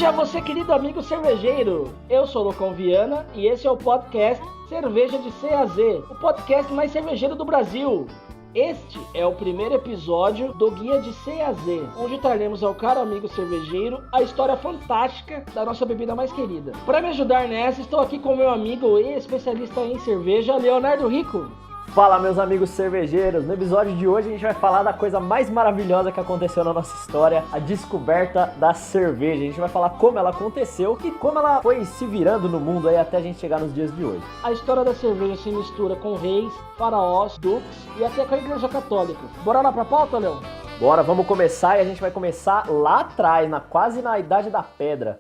dia, você querido amigo cervejeiro! Eu sou o Lucão Viana e esse é o podcast Cerveja de C a Z, o podcast mais cervejeiro do Brasil. Este é o primeiro episódio do Guia de C a Z, onde traremos ao caro amigo cervejeiro a história fantástica da nossa bebida mais querida. Para me ajudar nessa, estou aqui com meu amigo e especialista em cerveja, Leonardo Rico. Fala, meus amigos cervejeiros! No episódio de hoje a gente vai falar da coisa mais maravilhosa que aconteceu na nossa história, a descoberta da cerveja. A gente vai falar como ela aconteceu e como ela foi se virando no mundo aí até a gente chegar nos dias de hoje. A história da cerveja se mistura com reis, faraós, duques e até com a Igreja Católica. Bora lá pra pauta, Leon? Bora, vamos começar e a gente vai começar lá atrás, quase na Idade da Pedra.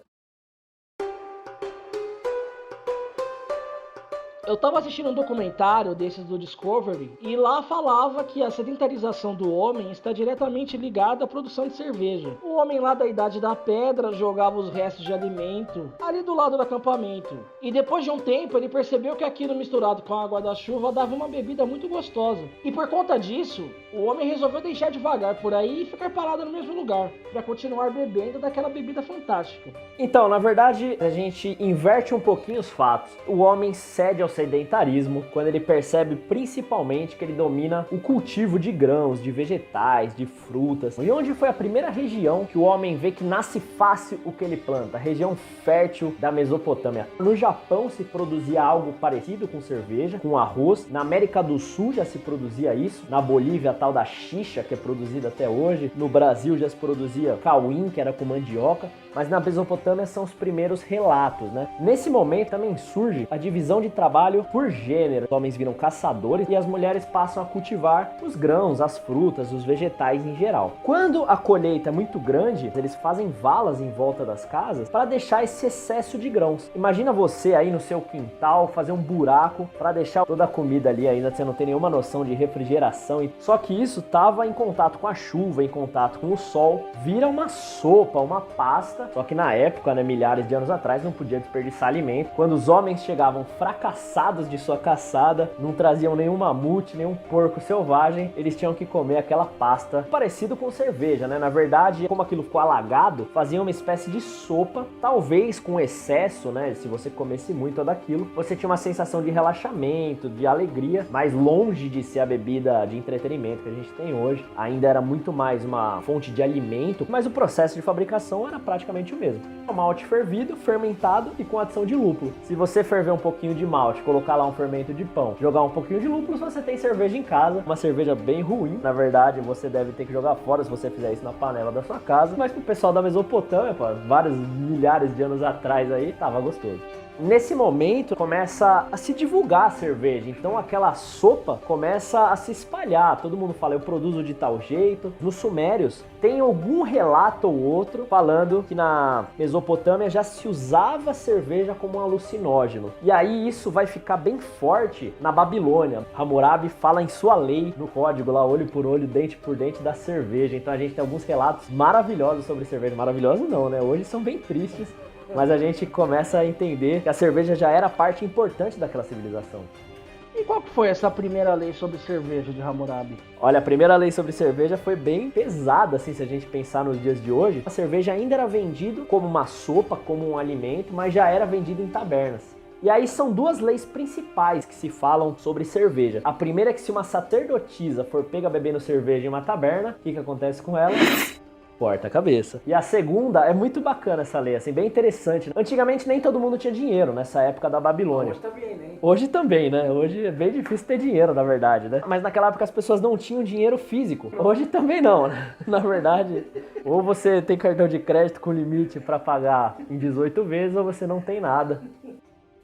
Eu tava assistindo um documentário desses do Discovery e lá falava que a sedentarização do homem está diretamente ligada à produção de cerveja. O homem lá da Idade da Pedra jogava os restos de alimento ali do lado do acampamento. E depois de um tempo ele percebeu que aquilo misturado com a água da chuva dava uma bebida muito gostosa. E por conta disso, o homem resolveu deixar devagar por aí e ficar parado no mesmo lugar, para continuar bebendo daquela bebida fantástica. Então, na verdade, a gente inverte um pouquinho os fatos. O homem cede ao sedentarismo quando ele percebe principalmente que ele domina o cultivo de grãos, de vegetais, de frutas. E onde foi a primeira região que o homem vê que nasce fácil o que ele planta? A região fértil da Mesopotâmia. No Japão se produzia algo parecido com cerveja, com arroz. Na América do Sul já se produzia isso. Na Bolívia a tal da xixa, que é produzida até hoje. No Brasil já se produzia cauim, que era com mandioca. Mas na Mesopotâmia são os primeiros relatos, né? Nesse momento também surge a divisão de trabalho por gênero. Os homens viram caçadores e as mulheres passam a cultivar os grãos, as frutas, os vegetais em geral. Quando a colheita é muito grande, eles fazem valas em volta das casas para deixar esse excesso de grãos. Imagina você aí no seu quintal fazer um buraco para deixar toda a comida ali, ainda você não tem nenhuma noção de refrigeração. Só que isso estava em contato com a chuva, em contato com o sol, vira uma sopa, uma pasta. Só que na época, né, milhares de anos atrás, não podia desperdiçar alimento. Quando os homens chegavam fracassados de sua caçada, não traziam nenhum mamute, nenhum porco selvagem, eles tinham que comer aquela pasta parecido com cerveja, né? Na verdade, como aquilo ficou alagado, faziam uma espécie de sopa, talvez com excesso, né? Se você comesse muito daquilo, você tinha uma sensação de relaxamento, de alegria, mas longe de ser a bebida de entretenimento que a gente tem hoje. Ainda era muito mais uma fonte de alimento, mas o processo de fabricação era praticamente o mesmo. O malte fervido, fermentado e com adição de lúpulo. Se você ferver um pouquinho de malte, colocar lá um fermento de pão, jogar um pouquinho de lúpulo, você tem cerveja em casa. Uma cerveja bem ruim, na verdade, você deve ter que jogar fora se você fizer isso na panela da sua casa. Mas pro pessoal da Mesopotâmia, vários milhares de anos atrás aí, tava gostoso. Nesse momento começa a se divulgar a cerveja, então aquela sopa começa a se espalhar, todo mundo fala, eu produzo de tal jeito. Nos sumérios tem algum relato ou outro falando que na Mesopotâmia já se usava cerveja como um alucinógeno. E aí isso vai ficar bem forte na Babilônia. Hammurabi fala em sua lei, no código lá, olho por olho, dente por dente da cerveja. Então a gente tem alguns relatos maravilhosos sobre cerveja. Maravilhosos não, né? Hoje são bem tristes. Mas a gente começa a entender que a cerveja já era parte importante daquela civilização. E qual que foi essa primeira lei sobre cerveja de Hammurabi? Olha, a primeira lei sobre cerveja foi bem pesada, assim, se a gente pensar nos dias de hoje. A cerveja ainda era vendida como uma sopa, como um alimento, mas já era vendida em tabernas. E aí são duas leis principais que se falam sobre cerveja. A primeira é que se uma sacerdotisa for pega bebendo cerveja em uma taberna, o que acontece com ela? Corta a cabeça. E a segunda, é muito bacana essa lei, assim, bem interessante. Antigamente nem todo mundo tinha dinheiro nessa época da Babilônia. Hoje também, né? Hoje também, né? Hoje é bem difícil ter dinheiro, na verdade, né? Mas naquela época as pessoas não tinham dinheiro físico. Hoje também não, né? Na verdade, ou você tem cartão de crédito com limite para pagar em 18 vezes, ou você não tem nada.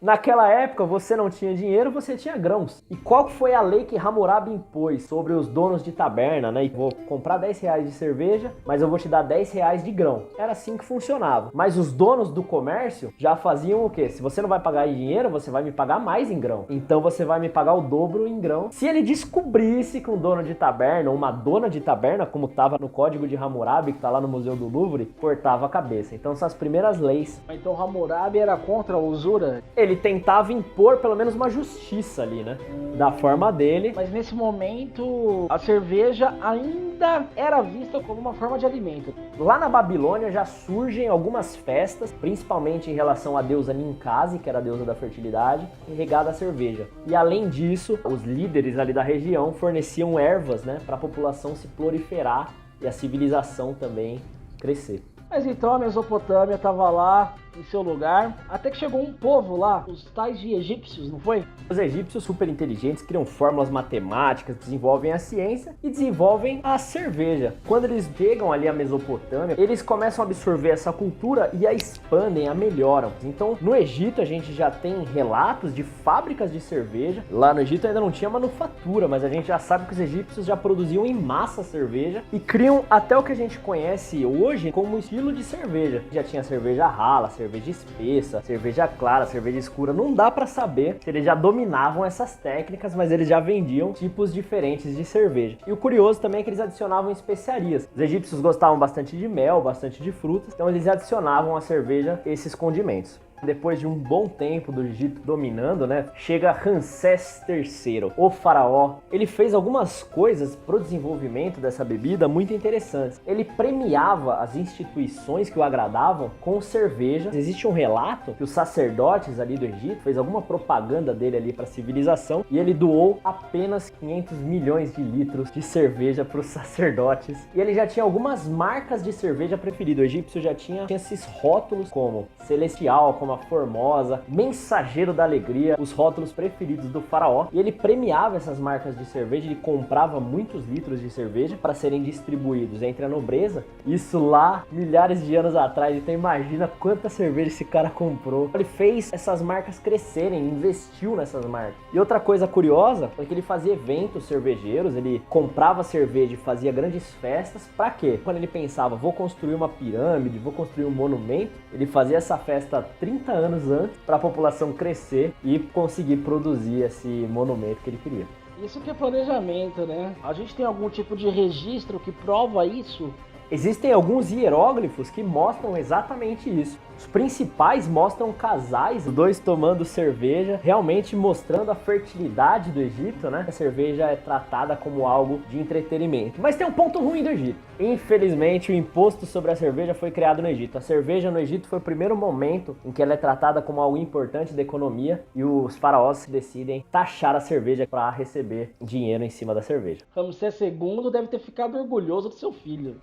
Naquela época, você não tinha dinheiro, você tinha grãos. E qual foi a lei que Hammurabi impôs sobre os donos de taberna, né? Vou comprar 10 reais de cerveja, mas eu vou te dar 10 reais de grão. Era assim que funcionava. Mas os donos do comércio já faziam o quê? Se você não vai pagar em dinheiro, você vai me pagar mais em grão. Então você vai me pagar o dobro em grão. Se ele descobrisse que um dono de taberna, ou uma dona de taberna, como estava no código de Hammurabi, que está lá no Museu do Louvre, cortava a cabeça. Então são as primeiras leis. Então Hammurabi era contra a usura? Ele ele tentava impor pelo menos uma justiça ali, né? Da forma dele. Mas nesse momento, a cerveja ainda era vista como uma forma de alimento. Lá na Babilônia já surgem algumas festas, principalmente em relação à deusa Ninkasi, que era a deusa da fertilidade, regada à cerveja. E além disso, os líderes ali da região forneciam ervas, né, para a população se proliferar e a civilização também crescer. Mas então a Mesopotâmia estava lá em seu lugar, até que chegou um povo lá, os tais de egípcios, não foi? Os egípcios super inteligentes criam fórmulas matemáticas, desenvolvem a ciência e desenvolvem a cerveja. Quando eles chegam ali à Mesopotâmia, eles começam a absorver essa cultura e a expandem, a melhoram. Então, no Egito a gente já tem relatos de fábricas de cerveja. Lá no Egito ainda não tinha manufatura, mas a gente já sabe que os egípcios já produziam em massa cerveja e criam até o que a gente conhece hoje como estilo de cerveja. Já tinha cerveja rala, cerveja espessa, cerveja clara, cerveja escura. Não dá pra saber se eles já dominavam essas técnicas, mas eles já vendiam tipos diferentes de cerveja. E o curioso também é que eles adicionavam especiarias. Os egípcios gostavam bastante de mel, bastante de frutas, então eles adicionavam à cerveja esses condimentos. Depois de um bom tempo do Egito dominando, né, chega Ramsés III, o faraó. Ele fez algumas coisas para o desenvolvimento dessa bebida muito interessantes. Ele premiava as instituições que o agradavam com cerveja. Existe um relato que os sacerdotes ali do Egito fez alguma propaganda dele ali para a civilização e ele doou apenas 500 milhões de litros de cerveja para os sacerdotes. E ele já tinha algumas marcas de cerveja preferidas. O egípcio já tinha esses rótulos como Celestial, como a Formosa, Mensageiro da Alegria, os rótulos preferidos do faraó. E ele premiava essas marcas de cerveja, ele comprava muitos litros de cerveja para serem distribuídos entre a nobreza. Isso lá, milhares de anos atrás, então imagina quanta cerveja esse cara comprou. Ele fez essas marcas crescerem, investiu nessas marcas. E outra coisa curiosa é que ele fazia eventos cervejeiros, ele comprava cerveja e fazia grandes festas. Para quê? Quando ele pensava, vou construir uma pirâmide, vou construir um monumento, ele fazia essa festa 30 anos antes para a população crescer e conseguir produzir esse monumento que ele queria. Isso que é planejamento, né? A gente tem algum tipo de registro que prova isso? Existem alguns hieróglifos que mostram exatamente isso. Os principais mostram casais, os dois tomando cerveja, realmente mostrando a fertilidade do Egito, né? A cerveja é tratada como algo de entretenimento. Mas tem um ponto ruim do Egito. Infelizmente, o imposto sobre a cerveja foi criado no Egito. A cerveja no Egito foi o primeiro momento em que ela é tratada como algo importante da economia e os faraós decidem taxar a cerveja para receber dinheiro em cima da cerveja. Ramsés II deve ter ficado orgulhoso do seu filho.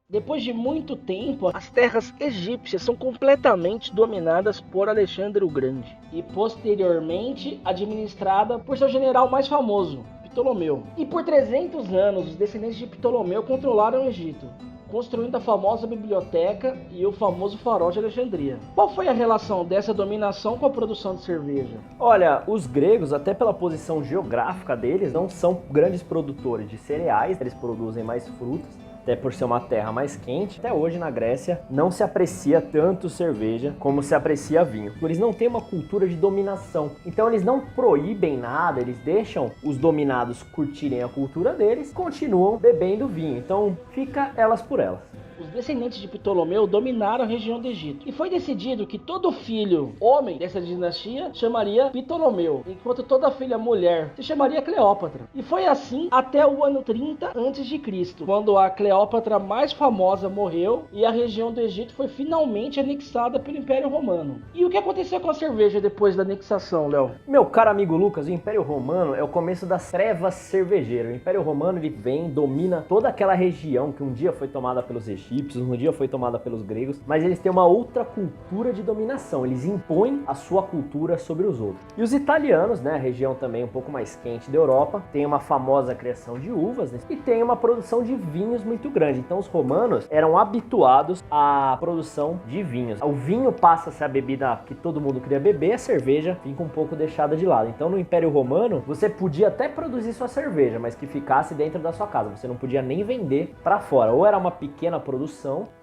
Depois de muito tempo, as terras egípcias são completamente dominadas por Alexandre o Grande e posteriormente administrada por seu general mais famoso, Ptolomeu. E por 300 anos, os descendentes de Ptolomeu controlaram o Egito, construindo a famosa biblioteca e o famoso farol de Alexandria. Qual foi a relação dessa dominação com a produção de cerveja? Olha, os gregos, até pela posição geográfica deles, não são grandes produtores de cereais, eles produzem mais frutas. Até por ser uma terra mais quente, até hoje na Grécia não se aprecia tanto cerveja como se aprecia vinho. Eles não têm uma cultura de dominação, então eles não proíbem nada, eles deixam os dominados curtirem a cultura deles, continuam bebendo vinho, então fica elas por elas. Os descendentes de Ptolomeu dominaram a região do Egito e foi decidido que todo filho homem dessa dinastia chamaria Ptolomeu, enquanto toda filha mulher se chamaria Cleópatra. E foi assim até o ano 30 a.C., quando a Cleópatra mais famosa morreu e a região do Egito foi finalmente anexada pelo Império Romano. E o que aconteceu com a cerveja depois da anexação, Léo? Meu caro amigo Lucas, o Império Romano é o começo das trevas cervejeiras. O Império Romano ele vem, domina toda aquela região que um dia foi tomada pelos egípcios, um dia foi tomada pelos gregos, mas eles têm uma outra cultura de dominação, eles impõem a sua cultura sobre os outros. E os italianos, né, a região também um pouco mais quente da Europa, tem uma famosa criação de uvas, né, e tem uma produção de vinhos muito grande. Então os romanos eram habituados à produção de vinhos. O vinho passa a ser a bebida que todo mundo queria beber, a cerveja fica um pouco deixada de lado. Então no Império Romano, você podia até produzir sua cerveja, mas que ficasse dentro da sua casa, você não podia nem vender para fora. Ou era uma pequena produção,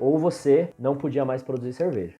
ou você não podia mais produzir cerveja.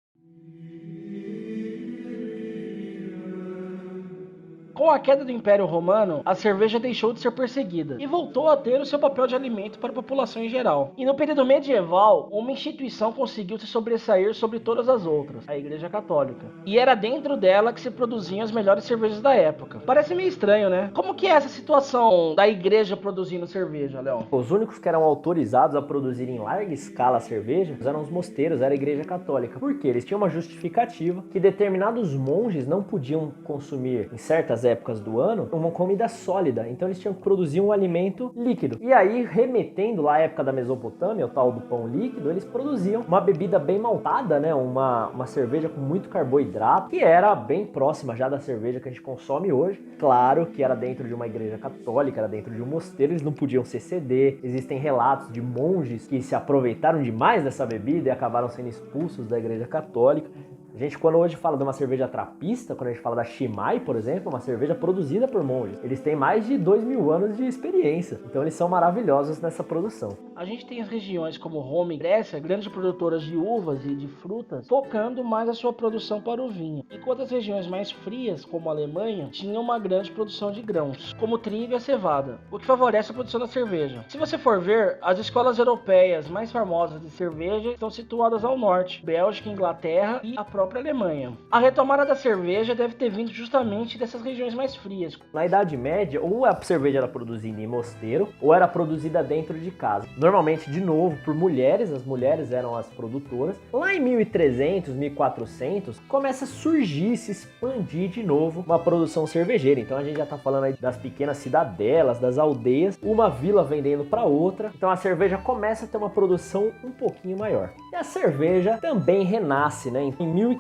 Com a queda do Império Romano, a cerveja deixou de ser perseguida e voltou a ter o seu papel de alimento para a população em geral. E no período medieval, uma instituição conseguiu se sobressair sobre todas as outras, a Igreja Católica. E era dentro dela que se produziam as melhores cervejas da época. Parece meio estranho, né? Como que é essa situação da igreja produzindo cerveja, Léo? Os únicos que eram autorizados a produzir em larga escala a cerveja eram os mosteiros, era a Igreja Católica. Por quê? Eles tinham uma justificativa que determinados monges não podiam consumir em certas épocas do ano uma comida sólida, então eles tinham que produzir um alimento líquido. E aí, remetendo lá à época da Mesopotâmia, o tal do pão líquido, eles produziam uma bebida bem maltada, né? Uma cerveja com muito carboidrato, que era bem próxima já da cerveja que a gente consome hoje. Claro que era dentro de uma igreja católica, era dentro de um mosteiro, eles não podiam se exceder. Existem relatos de monges que se aproveitaram demais dessa bebida e acabaram sendo expulsos da igreja católica. A gente, quando hoje fala de uma cerveja trapista, quando a gente fala da Chimay, por exemplo, uma cerveja produzida por monges, eles têm mais de 2000 anos de experiência, então eles são maravilhosos nessa produção. A gente tem as regiões como Roma e Grécia, grandes produtoras de uvas e de frutas, focando mais a sua produção para o vinho, enquanto as regiões mais frias, como a Alemanha, tinham uma grande produção de grãos, como o trigo e a cevada, o que favorece a produção da cerveja. Se você for ver, as escolas europeias mais famosas de cerveja estão situadas ao norte, Bélgica, Inglaterra e a própria Alemanha. A retomada da cerveja deve ter vindo justamente dessas regiões mais frias. Na Idade Média, ou a cerveja era produzida em mosteiro, ou era produzida dentro de casa. Normalmente, de novo, por mulheres, as mulheres eram as produtoras. Lá em 1300, 1400, começa a surgir, se expandir de novo uma produção cervejeira. Então a gente já tá falando aí das pequenas cidadelas, das aldeias, uma vila vendendo para outra. Então a cerveja começa a ter uma produção um pouquinho maior. E a cerveja também renasce, né? Em 1500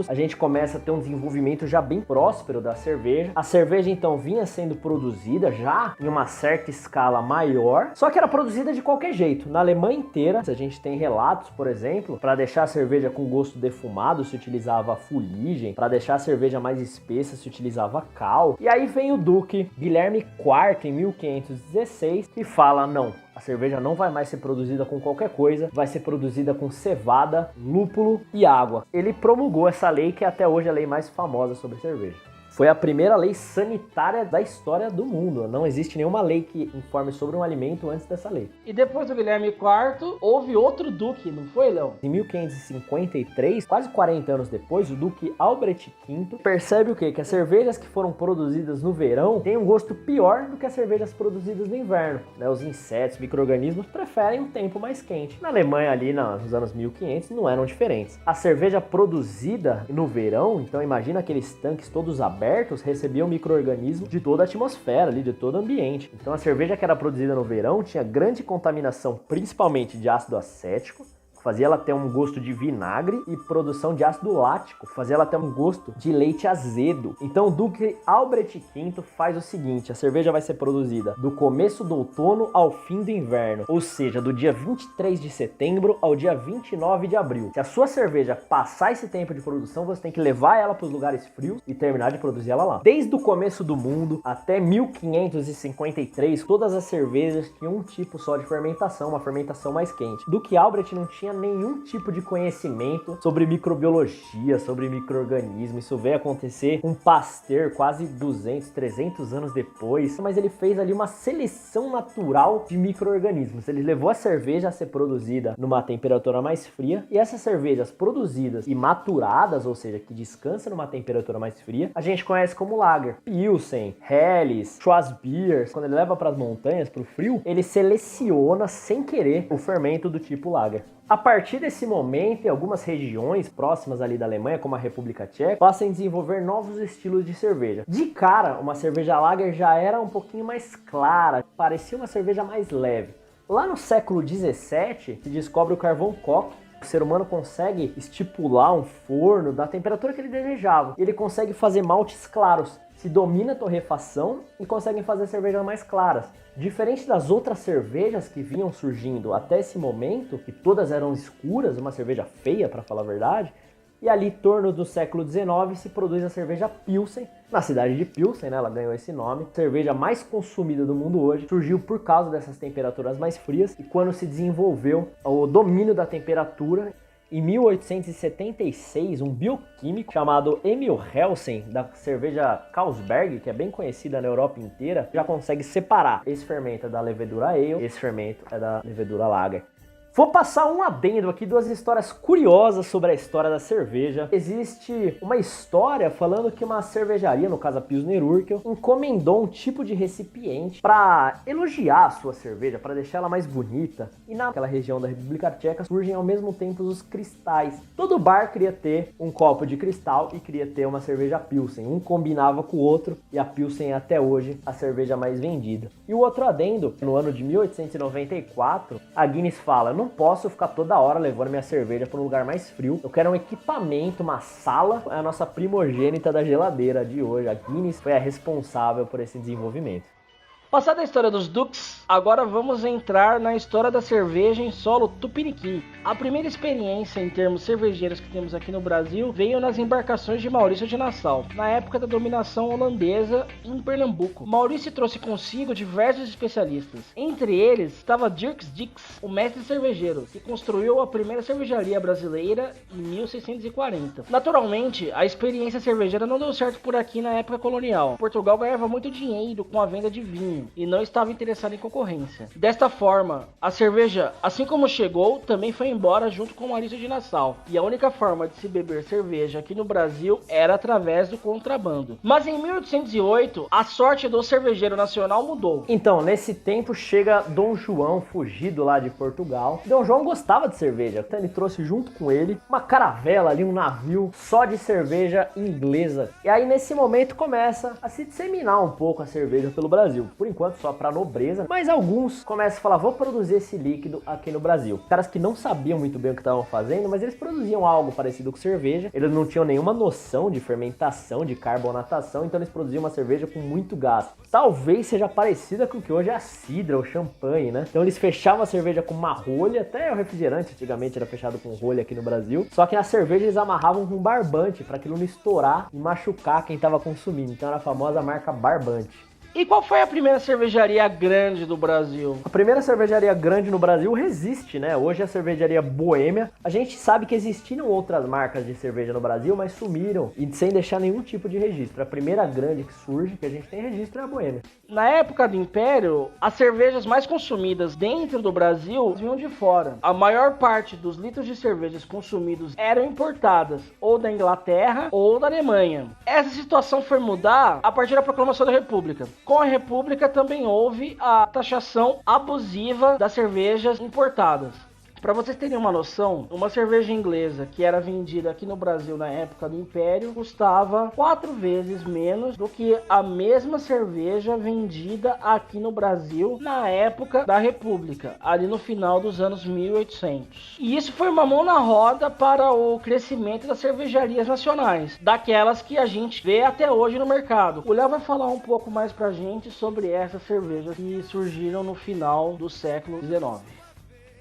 a gente começa a ter um desenvolvimento já bem próspero da cerveja. A cerveja então vinha sendo produzida já em uma certa escala maior, só que era produzida de qualquer jeito. Na Alemanha inteira, a gente tem relatos, por exemplo, para deixar a cerveja com gosto defumado se utilizava fuligem, para deixar a cerveja mais espessa se utilizava cal. E aí vem o Duque Guilherme IV em 1516 que fala: não, a cerveja não vai mais ser produzida com qualquer coisa, vai ser produzida com cevada, lúpulo e água. Ele promulgou essa lei que é até hoje a lei mais famosa sobre cerveja. Foi a primeira lei sanitária da história do mundo. Não existe nenhuma lei que informe sobre um alimento antes dessa lei. E depois do Guilherme IV, houve outro duque, não foi, Léo? Em 1553, quase 40 anos depois, o Duque Albrecht V percebe o quê? Que as cervejas que foram produzidas no verão têm um gosto pior do que as cervejas produzidas no inverno. Os insetos, micro-organismos preferem um tempo mais quente. Na Alemanha, ali nos anos 1500, não eram diferentes. A cerveja produzida no verão, então imagina aqueles tanques todos abertos, recebiam micro-organismos de toda a atmosfera, ali, de todo o ambiente. Então a cerveja que era produzida no verão tinha grande contaminação, principalmente de ácido acético, fazia ela ter um gosto de vinagre, e produção de ácido lático, fazia ela ter um gosto de leite azedo. Então o Duque Albrecht V faz o seguinte: a cerveja vai ser produzida do começo do outono ao fim do inverno, ou seja, do dia 23 de setembro ao dia 29 de abril. Se a sua cerveja passar esse tempo de produção, você tem que levar ela para os lugares frios e terminar de produzir ela lá. Desde o começo do mundo até 1553, todas as cervejas tinham um tipo só de fermentação, uma fermentação mais quente. Duque Albrecht não tinha nenhum tipo de conhecimento sobre microbiologia, sobre micro-organismo. Isso veio acontecer com Pasteur quase 200, 300 anos depois, mas ele fez ali uma seleção natural de micro-organismos. Ele levou a cerveja a ser produzida numa temperatura mais fria, e essas cervejas produzidas e maturadas, ou seja, que descansam numa temperatura mais fria, a gente conhece como Lager. Pilsen, Helles, Schwarzbier, quando ele leva para as montanhas, para o frio, ele seleciona sem querer o fermento do tipo Lager. A partir desse momento, em algumas regiões próximas ali da Alemanha, como a República Tcheca, passam a desenvolver novos estilos de cerveja. De cara, uma cerveja Lager já era um pouquinho mais clara, parecia uma cerveja mais leve. Lá no século 17, se descobre o carvão coke. O ser humano consegue estipular um forno da temperatura que ele desejava. Ele consegue fazer maltes claros. Se domina a torrefação e conseguem fazer cervejas mais claras. Diferente das outras cervejas que vinham surgindo até esse momento, que todas eram escuras, uma cerveja feia, para falar a verdade, e ali, em torno do século XIX, se produz a cerveja Pilsen. Na cidade de Pilsen, né, ela ganhou esse nome. A cerveja mais consumida do mundo hoje surgiu por causa dessas temperaturas mais frias, e quando se desenvolveu o domínio da temperatura, Em 1876, um bioquímico chamado Emil Helsen, da cerveja Carlsberg, que é bem conhecida na Europa inteira, já consegue separar esse fermento é da levedura ale, esse fermento é da levedura lager. Vou passar um adendo aqui, duas histórias curiosas sobre a história da cerveja. Existe uma história falando que uma cervejaria, no caso a Pilsner Urquell, encomendou um tipo de recipiente para elogiar a sua cerveja, para deixar ela mais bonita. E naquela região da República Tcheca surgem ao mesmo tempo os cristais. Todo bar queria ter um copo de cristal e queria ter uma cerveja Pilsen. Um combinava com o outro e a Pilsen é até hoje a cerveja mais vendida. E o outro adendo, no ano de 1894, a Guinness fala: não posso ficar toda hora levando minha cerveja para um lugar mais frio. Eu quero um equipamento, uma sala. É a nossa primogênita da geladeira de hoje. A Guinness foi a responsável por esse desenvolvimento. Passada a história dos Ducks, agora vamos entrar na história da cerveja em solo tupiniquim. A primeira experiência em termos cervejeiros que temos aqui no Brasil veio nas embarcações de Maurício de Nassau, na época da dominação holandesa em Pernambuco. Maurício trouxe consigo diversos especialistas. Entre eles estava Dirks Dix, o mestre cervejeiro, que construiu a primeira cervejaria brasileira em 1640. Naturalmente, a experiência cervejeira não deu certo por aqui na época colonial. Portugal ganhava muito dinheiro com a venda de vinho e não estava interessado em concorrência. Desta forma, a cerveja, assim como chegou, também foi embora junto com Maurício de Nassau, e a única forma de se beber cerveja aqui no Brasil era através do contrabando. Mas em 1808, a sorte do cervejeiro nacional mudou. Então, nesse tempo chega Dom João, fugido lá de Portugal. Dom João gostava de cerveja, então ele trouxe junto com ele uma caravela ali, um navio só de cerveja inglesa. E aí nesse momento começa a se disseminar um pouco a cerveja pelo Brasil. Por enquanto só para nobreza, mas alguns começam a falar: vou produzir esse líquido aqui no Brasil. Caras que não sabiam muito bem o que estavam fazendo, mas eles produziam algo parecido com cerveja. Eles não tinham nenhuma noção de fermentação, de carbonatação, então eles produziam uma cerveja com muito gás. Talvez seja parecida com o que hoje é a cidra ou champanhe, né? Então eles fechavam a cerveja com uma rolha, até o refrigerante antigamente era fechado com rolha aqui no Brasil. Só que na cerveja eles amarravam com barbante para aquilo não estourar e machucar quem estava consumindo. Então era a famosa marca Barbante. E qual foi a primeira cervejaria grande do Brasil? A primeira cervejaria grande no Brasil resiste, né? Hoje é a cervejaria Boêmia. A gente sabe que existiram outras marcas de cerveja no Brasil, mas sumiram e sem deixar nenhum tipo de registro. A primeira grande que surge, que a gente tem registro, é a Boêmia. Na época do Império, as cervejas mais consumidas dentro do Brasil vinham de fora. A maior parte dos litros de cervejas consumidos eram importadas, ou da Inglaterra ou da Alemanha. Essa situação foi mudar a partir da proclamação da República. Com a República também houve a taxação abusiva das cervejas importadas. Para vocês terem uma noção, uma cerveja inglesa que era vendida aqui no Brasil na época do Império custava 4 vezes menos do que a mesma cerveja vendida aqui no Brasil na época da República, ali no final dos anos 1800. E isso foi uma mão na roda para o crescimento das cervejarias nacionais, daquelas que a gente vê até hoje no mercado. O Léo vai falar um pouco mais pra gente sobre essas cervejas que surgiram no final do século XIX.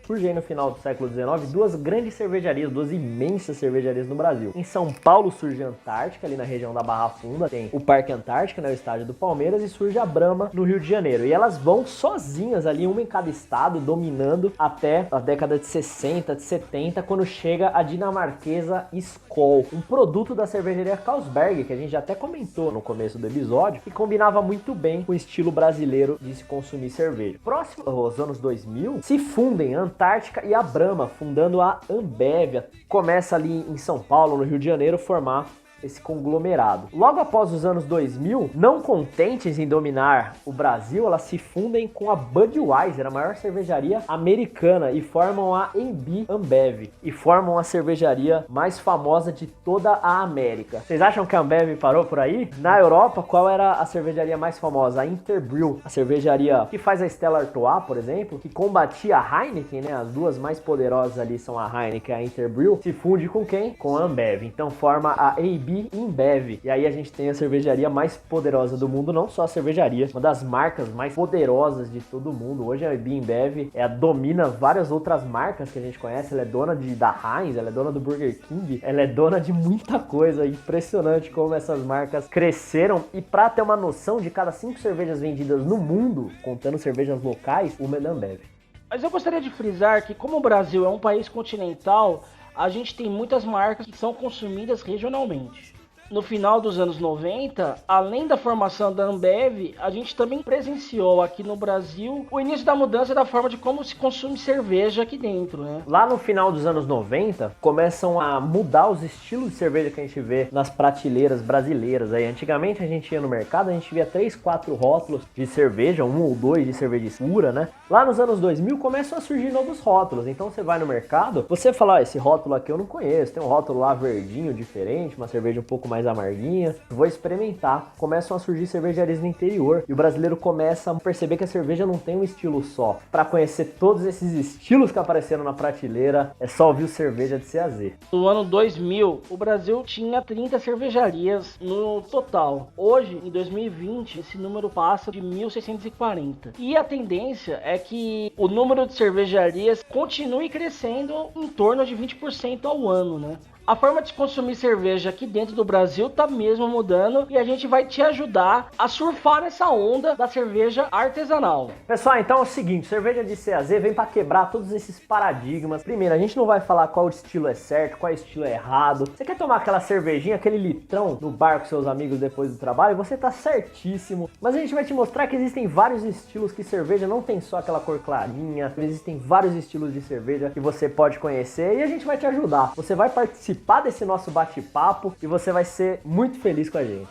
Surgem no final do século XIX duas grandes cervejarias, duas imensas cervejarias no Brasil. Em São Paulo surge a Antártica, ali na região da Barra Funda, tem o Parque Antártica, né, o estádio do Palmeiras, e surge a Brahma no Rio de Janeiro. E elas vão sozinhas ali, uma em cada estado, dominando até a década de 60, de 70, quando chega a dinamarquesa Skol, um produto da cervejaria Carlsberg, que a gente já até comentou no começo do episódio, e combinava muito bem com o estilo brasileiro de se consumir cerveja. Próximo aos anos 2000, se fundem a Antártica e a Brahma, fundando a Ambev. Começa ali em São Paulo, no Rio de Janeiro, formar esse conglomerado. Logo após os anos 2000, não contentes em dominar o Brasil, elas se fundem com a Budweiser, a maior cervejaria americana, e formam a AB Ambev, e formam a cervejaria mais famosa de toda a América. Vocês acham que a Ambev parou por aí? Na Europa, qual era a cervejaria mais famosa? A Interbrew, a cervejaria que faz a Stella Artois, por exemplo, que combatia a Heineken, né? As duas mais poderosas ali são a Heineken e a Interbrew. Se funde com quem? Com a Ambev. Então forma a AB InBev. E aí a gente tem a cervejaria mais poderosa do mundo, não só a cervejaria, uma das marcas mais poderosas de todo mundo. Hoje a AB InBev domina várias outras marcas que a gente conhece. Ela é dona da Heinz, ela é dona do Burger King, ela é dona de muita coisa. Impressionante como essas marcas cresceram. E pra ter uma noção, de cada 5 cervejas vendidas no mundo, contando cervejas locais, uma é da Ambev. Mas eu gostaria de frisar que, como o Brasil é um país continental, a gente tem muitas marcas que são consumidas regionalmente. No final dos anos 90, além da formação da Ambev, a gente também presenciou aqui no Brasil o início da mudança da forma de como se consome cerveja aqui dentro, né? Lá no final dos anos 90, começam a mudar os estilos de cerveja que a gente vê nas prateleiras brasileiras. Aí, antigamente a gente ia no mercado, a gente via 3, 4 rótulos de cerveja, 1 ou 2 de cerveja escura, né? Lá nos anos 2000 começam a surgir novos rótulos. Então você vai no mercado, você fala, esse rótulo aqui eu não conheço, tem um rótulo lá verdinho diferente, uma cerveja um pouco mais amarguinha, vou experimentar. Começam a surgir cervejarias no interior e o brasileiro começa a perceber que a cerveja não tem um estilo só. Para conhecer todos esses estilos que apareceram na prateleira, é só ouvir o Cerveja de C a Z. No ano 2000, o Brasil tinha 30 cervejarias no total. Hoje, em 2020, esse número passa de 1.640. E a tendência é que o número de cervejarias continue crescendo em torno de 20% ao ano, né? A forma de consumir cerveja aqui dentro do Brasil tá mesmo mudando e a gente vai te ajudar a surfar essa onda da cerveja artesanal. Pessoal, então é o seguinte, Cerveja de C a Z vem para quebrar todos esses paradigmas. Primeiro, a gente não vai falar qual estilo é certo, qual estilo é errado. Você quer tomar aquela cervejinha, aquele litrão no bar com seus amigos depois do trabalho? Você tá certíssimo. Mas a gente vai te mostrar que existem vários estilos que cerveja não tem só aquela cor clarinha. Existem vários estilos de cerveja que você pode conhecer e a gente vai te ajudar. Você vai participar desse nosso bate-papo e você vai ser muito feliz com a gente.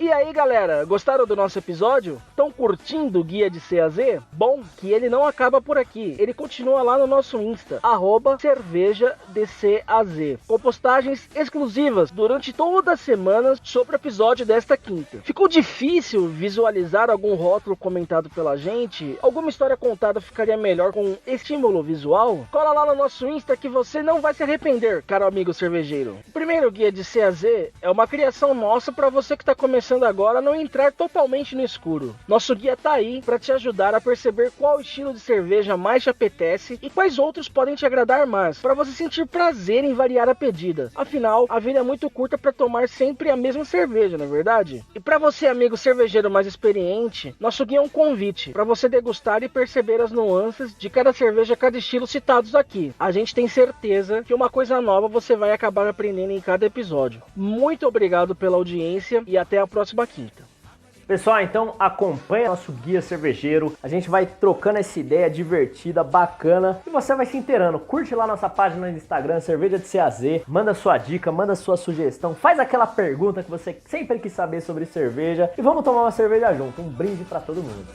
E aí galera, gostaram do nosso episódio? Estão curtindo o Guia de C a Z? Bom, que ele não acaba por aqui, ele continua lá no nosso Insta, @cervejadcaz, com postagens exclusivas durante toda a semana sobre o episódio desta quinta. Ficou difícil visualizar algum rótulo comentado pela gente? Alguma história contada ficaria melhor com estímulo visual? Cola lá no nosso Insta que você não vai se arrepender, caro amigo cervejeiro. O primeiro Guia de C a Z é uma criação nossa para você que está começando agora a não entrar totalmente no escuro. Nosso guia tá aí para te ajudar a perceber qual estilo de cerveja mais te apetece e quais outros podem te agradar mais, para você sentir prazer em variar a pedida. Afinal, a vida é muito curta para tomar sempre a mesma cerveja, não é verdade? E para você, amigo cervejeiro mais experiente, nosso guia é um convite para você degustar e perceber as nuances de cada cerveja, cada estilo citados aqui. A gente tem certeza que uma coisa nova você vai acabar aprendendo em cada episódio. Muito obrigado pela audiência e até a próxima quinta. Pessoal, então acompanha nosso guia cervejeiro, a gente vai trocando essa ideia divertida, bacana, e você vai se inteirando. Curte lá nossa página no Instagram, Cerveja de C a Z, manda sua dica, manda sua sugestão, faz aquela pergunta que você sempre quis saber sobre cerveja e vamos tomar uma cerveja junto, um brinde para todo mundo.